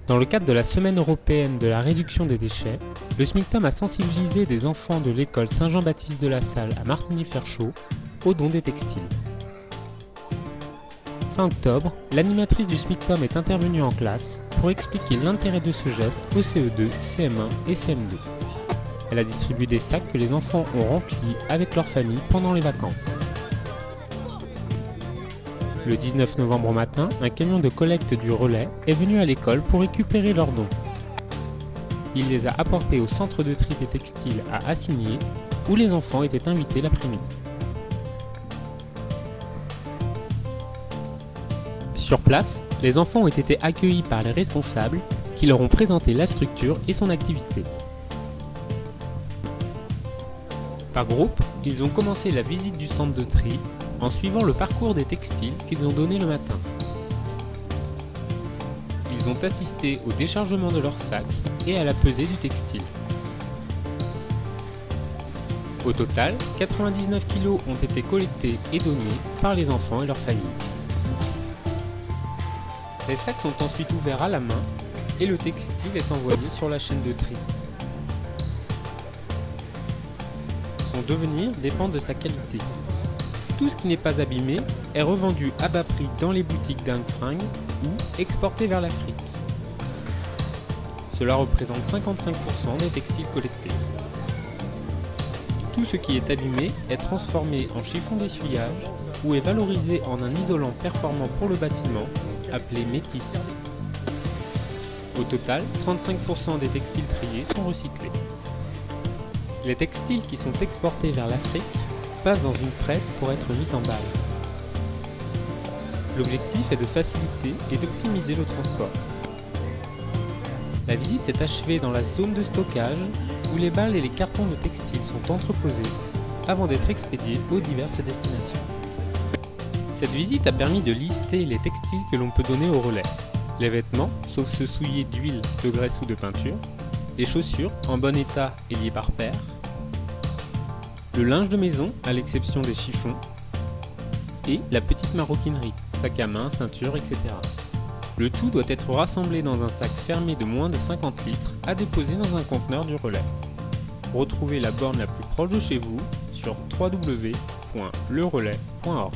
Dans le cadre de la Semaine européenne de la réduction des déchets, le SMICTOM a sensibilisé des enfants de l'école Saint-Jean-Baptiste de la Salle à Martigny-Ferchaud au don des textiles. Fin octobre, l'animatrice du SMICTOM est intervenue en classe pour expliquer l'intérêt de ce geste aux CE2, CM1 et CM2. Elle a distribué des sacs que les enfants ont remplis avec leur famille pendant les vacances. Le 19 novembre au matin, un camion de collecte du relais est venu à l'école pour récupérer leurs dons. Il les a apportés au centre de tri des textiles à Assigné, où les enfants étaient invités l'après-midi. Sur place, les enfants ont été accueillis par les responsables qui leur ont présenté la structure et son activité. Par groupe, ils ont commencé la visite du centre de tri en suivant le parcours des textiles qu'ils ont donné le matin. Ils ont assisté au déchargement de leurs sacs et à la pesée du textile. Au total, 99 kg ont été collectés et donnés par les enfants et leurs familles. Les sacs sont ensuite ouverts à la main et le textile est envoyé sur la chaîne de tri. Son devenir dépend de sa qualité. Tout ce qui n'est pas abîmé est revendu à bas prix dans les boutiques Dingue Fringues ou exporté vers l'Afrique. Cela représente 55% des textiles collectés. Tout ce qui est abîmé est transformé en chiffon d'essuyage ou est valorisé en un isolant performant pour le bâtiment appelé métis. Au total, 35% des textiles triés sont recyclés. Les textiles qui sont exportés vers l'Afrique passent dans une presse pour être mis en balle. L'objectif est de faciliter et d'optimiser le transport. La visite s'est achevée dans la zone de stockage où les balles et les cartons de textile sont entreposés avant d'être expédiés aux diverses destinations. Cette visite a permis de lister les textiles que l'on peut donner au relais. Les vêtements, sauf ceux souillés d'huile, de graisse ou de peinture, les chaussures en bon état et liées par paire, le linge de maison à l'exception des chiffons, et la petite maroquinerie, sac à main, ceinture, etc. Le tout doit être rassemblé dans un sac fermé de moins de 50 litres à déposer dans un conteneur du relais. Retrouvez la borne la plus proche de chez vous sur www.lerelais.org.